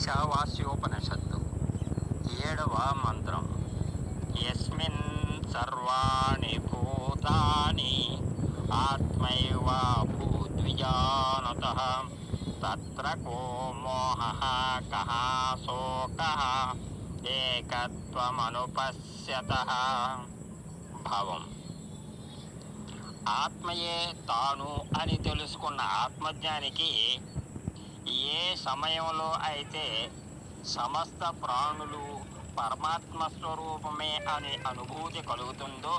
ఈశావాస్యోపనిషత్తు 7వ మంత్రం. యస్మిన్ సర్వాణి భూతాని ఆత్మైవ భూద్విజానతః తత్ర కో మోహః కః శోకః ఏకత్వమనుపశ్యతః. భావం: ఆత్మయే తాను అని తెలుసుకున్న ఆత్మజ్ఞానికి ఏ సమయంలో అయితే సమస్త ప్రాణులు పరమాత్మ స్వరూపమే అనే అనుభూతి కలుగుతుందో,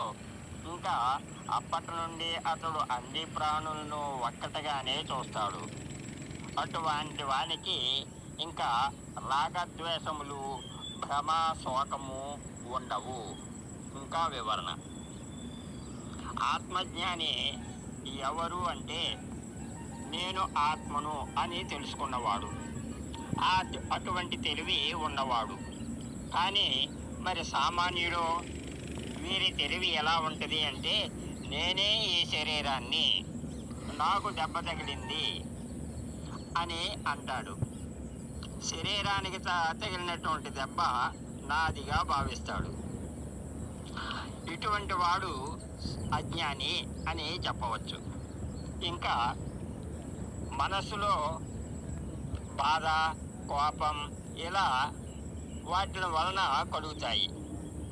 ఇంకా అప్పటి నుండి అతడు అన్ని ప్రాణులను ఒక్కటిగానే చూస్తాడు. అటువంటి వానికి ఇంకా రాగద్వేషములు, భ్రమ, శోకము ఉండవు. ఇంకా వివరణ: ఆత్మజ్ఞాని ఎవరు అంటే, నేను ఆత్మను అని తెలుసుకున్నవాడు, అటువంటి తెలివి ఉన్నవాడు. కానీ మరి సామాన్యుడు, వీరి తెలివి ఎలా ఉంటుంది అంటే, నేనే ఈ శరీరాన్ని, నాకు దెబ్బ తగిలింది అని అంటాడు. శరీరానికి తగిలినటువంటి దెబ్బ నాదిగా భావిస్తాడు. ఇటువంటి వాడు అజ్ఞాని అని చెప్పవచ్చు. ఇంకా మనసులో బాధ, కోపం ఇలా వాటి వలన కలుగుతాయి.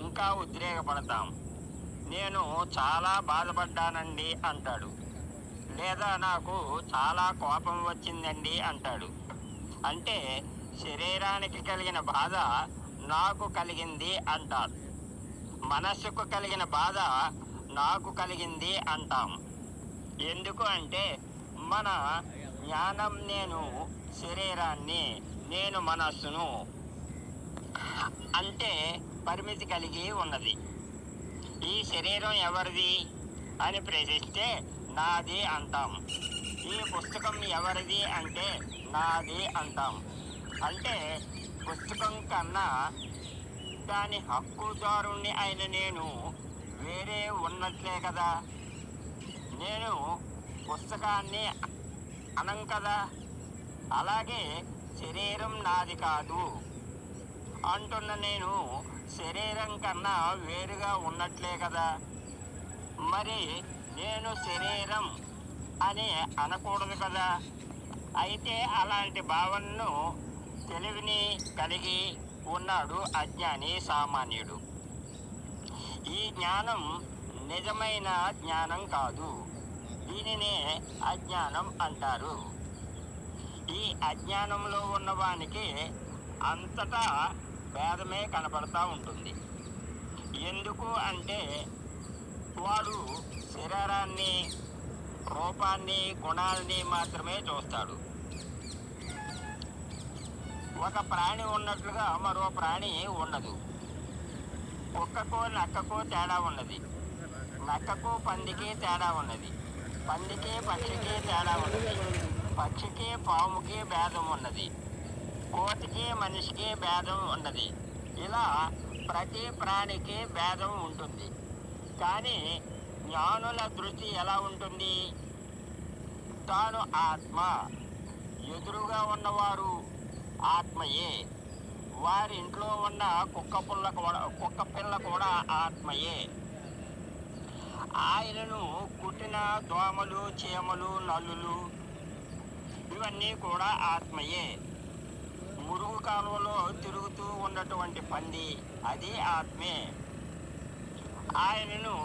ఇంకా ఉద్రేకపడతాం. నేను చాలా బాధపడ్డానండి అంటాడు, లేదా నాకు చాలా కోపం వచ్చిందండి అంటాడు. అంటే శరీరానికి కలిగిన బాధ నాకు కలిగింది అంటారు, మనస్సుకు కలిగిన బాధ నాకు కలిగింది అంటాం. ఎందుకు అంటే, మన జ్ఞానం నేను శరీరాన్ని, నేను మనస్సును అంటే పరిమితి కలిగి ఉన్నది. ఈ శరీరం ఎవరిది అని ప్రశ్నిస్తే నాది అంటాం. ఈ పుస్తకం ఎవరిది అంటే నాది అంటాం. అంటే పుస్తకం కన్నా దాని హక్కుదారుణ్ణి అయిన నేను వేరే ఉన్నట్లే కదా. నేను పుస్తకాన్ని అనం కదా. అలాగే శరీరం నాది కాదు అంటున్న నేను శరీరం కన్నా వేరుగా ఉన్నట్లే కదా. మరి నేను శరీరం అని అనకూడదు కదా. అయితే అలాంటి భావనను, తెలివిని కలిగి ఉన్నాడు అజ్ఞాని, సామాన్యుడు. ఈ జ్ఞానం నిజమైన జ్ఞానం కాదు. దీనినే అజ్ఞానం అంటారు. ఈ అజ్ఞానంలో ఉన్నవానికి అంతటా భేదమే కనపడతా ఉంటుంది. ఎందుకు అంటే, వాడు శరీరాన్ని, రూపాన్ని, గుణాలని మాత్రమే చూస్తాడు. ఒక ప్రాణి ఉన్నట్లుగా మరో ప్రాణి ఉండదు. కుక్కకు నక్కకు తేడా ఉన్నది, నక్కకు పందికి తేడా ఉన్నది, పందికి పక్షికి తేడా ఉన్నది, పక్షికి పాముకి భేదం ఉన్నది, కోతికి మనిషికి భేదం ఉన్నది. ఇలా ప్రతి ప్రాణికి భేదం ఉంటుంది. కానీ జ్ఞానుల దృష్టి ఎలా ఉంటుంది? తాను ఆత్మ, ఎదురుగా ఉన్నవారు ఆత్మయే, వారి ఇంట్లో ఉన్న కుక్క పిల్ల కూడా ఆత్మయే, ఆయనను కుట్టిన దోమలు, చీమలు, నల్లులు ఇవన్నీ కూడా ఆత్మయే. మురుగు కాలువలో తిరుగుతూ ఉన్నటువంటి పంది, అది ఆత్మే. ఆయనను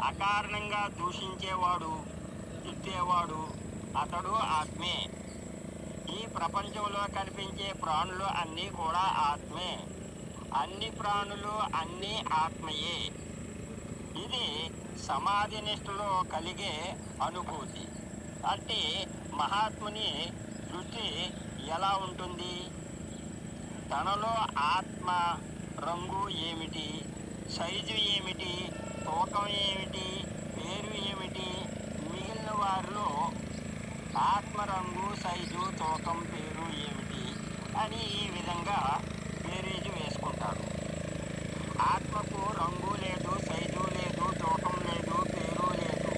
అకారణంగా దూషించేవాడు, తిట్టేవాడు, అతడు ఆత్మే. ఈ ప్రపంచంలో కనిపించే ప్రాణులు అన్నీ కూడా ఆత్మే. అన్ని ప్రాణులు అన్నీ ఆత్మయే. ఇది సమాధి నిష్ఠలో కలిగే అనుభూతి. అంటే మహాత్ముని దృష్టి ఎలా ఉంటుంది? తనలో ఆత్మ రంగు ఏమిటి, సైజు ఏమిటి, తూకం ఏమిటి, పేరు ఏమిటి, మిగిలిన వారిలో ఆత్మ రంగు, సైజు, తూకం, పేరు ఏమిటి అని ఈ విధంగా బేరీజు వేసుకుంటారు. ఆత్మకు రంగు లేదు, సైజు లేదు, తూకం లేదు, పేరు లేదు.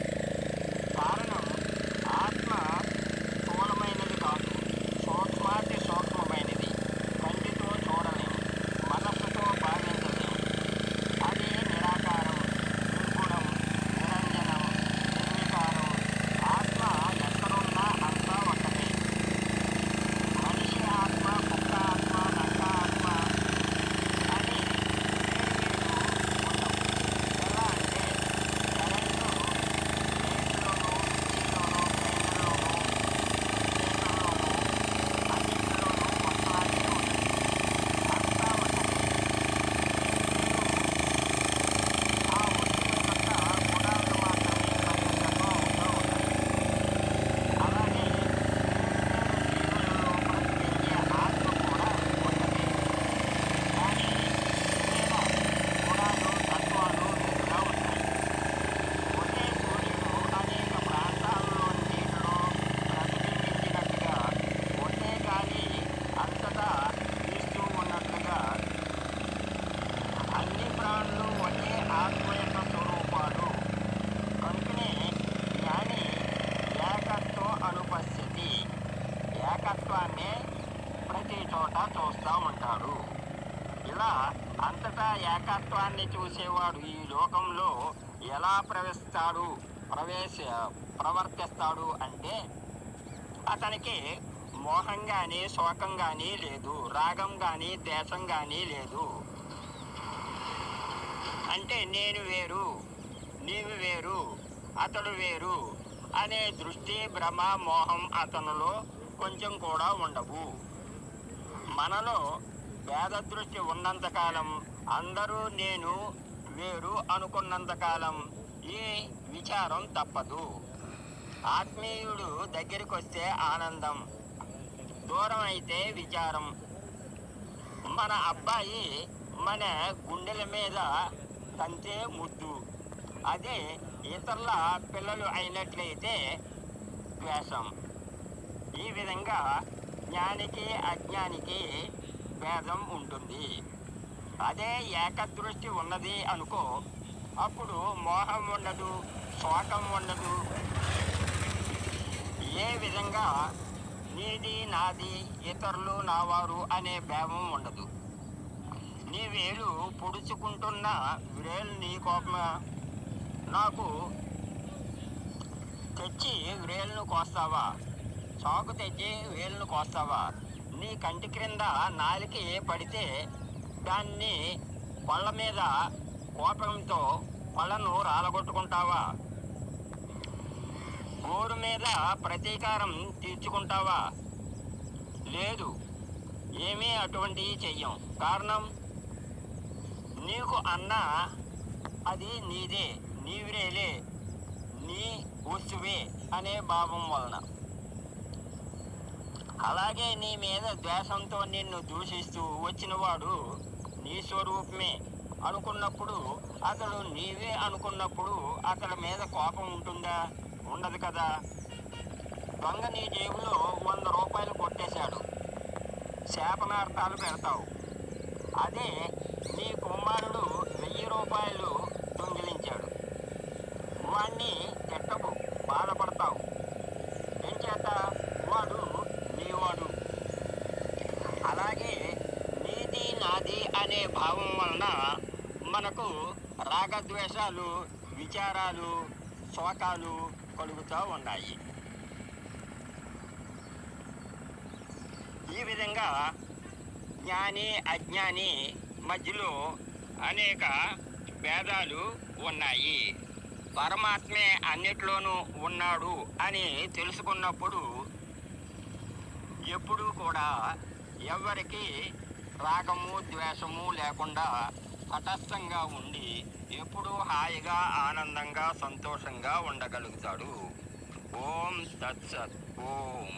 కారణం, ఆత్మ స్థూలమైనది కాదు, సూక్ష్మాతి సూక్ష్మమైనది. ఏకత్వాన్ని ప్రతి చోట చూస్తూ ఉంటాడు. ఇలా అంతటా ఏకత్వాన్ని చూసేవాడు ఈ లోకంలో ఎలా ప్రవర్తిస్తాడు అంటే అతనికి మోహం కానీ శోకం కానీ లేదు, రాగం కానీ ద్వేషం కానీ లేదు. అంటే నేను వేరు, నీవు వేరు, అతడు వేరు అనే దృష్టి, భ్రమ, మోహం అతనిలో కొంచెం కూడా ఉండవు. మనలో భేద దృష్టి ఉన్నంతకాలం, అందరూ నేను వేరు అనుకున్నంతకాలం ఈ విచారం తప్పదు. ఆత్మీయుడు దగ్గరికి వస్తే ఆనందం, దూరం అయితే విచారం. మన అబ్బాయి మన గుండెల మీద తంతే ముద్దు, అదే ఇతరుల పిల్లలు అయినట్లయితే ద్వేషం. ఈ విధంగా జ్ఞానికి అజ్ఞానికి భేదం ఉంటుంది. అదే ఏకదృష్టి ఉన్నది అనుకో, అప్పుడు మోహం ఉండదు, శోకం ఉండదు. ఏ విధంగా నీది నాది, ఇతరులు నావారు అనే భేదం ఉండదు. నీ వేలు పొడుచుకుంటున్న వ్రేలు నీ కోపమా? నాకు తెచ్చి వ్రేలును కోస్తావా? చాకు తెచ్చి వేలును కోస్తావా? నీ కంటి క్రింద నాలికి పడితే దాన్ని పళ్ళ మీద కోపంతో పళ్ళను రాలగొట్టుకుంటావా? గోరు మీద ప్రతీకారం తీర్చుకుంటావా? లేదు, ఏమీ అటువంటివి చెయ్యం. కారణం, నీకు అన్నా అది నీదే, నీవిరేలే, నీ వస్తువే అనే భావం వలన. అలాగే నీ మీద ద్వేషంతో నిన్ను దూషిస్తూ వచ్చినవాడు నీ స్వరూపమే అనుకున్నప్పుడు, అతడు నీవే అనుకున్నప్పుడు అతడి మీద కోపం ఉంటుందా? ఉండదు కదా. దొంగ నీ జేబులో 100 రూపాయలు కొట్టేశాడు, శాపనార్థాలు పెడతావు. అదే నీ కుమారుడు 1000 రూపాయలు దొంగిలించాడు, వాణ్ణి తిట్టకు, బాధపడతావు. ఏం చేత? వాడు నీవాడు. అలాగే నీది నాది అనే భావం వలన మనకు రాగద్వేషాలు, విచారాలు, శోకాలు కలుగుతూ ఉన్నాయి. ఈ విధంగా జ్ఞాని అజ్ఞాని మధ్యలో అనేక భేదాలు ఉన్నాయి. పరమాత్మే అన్నిట్లోనూ ఉన్నాడు అని తెలుసుకున్నప్పుడు ఎప్పుడూ కూడా ఎవరికి రాగము ద్వేషము లేకుండా తటస్థంగా ఉండి ఎప్పుడూ హాయిగా ఆనందంగా సంతోషంగా ఉండగలుగుతాడు. ఓం తత్సత్. ఓం.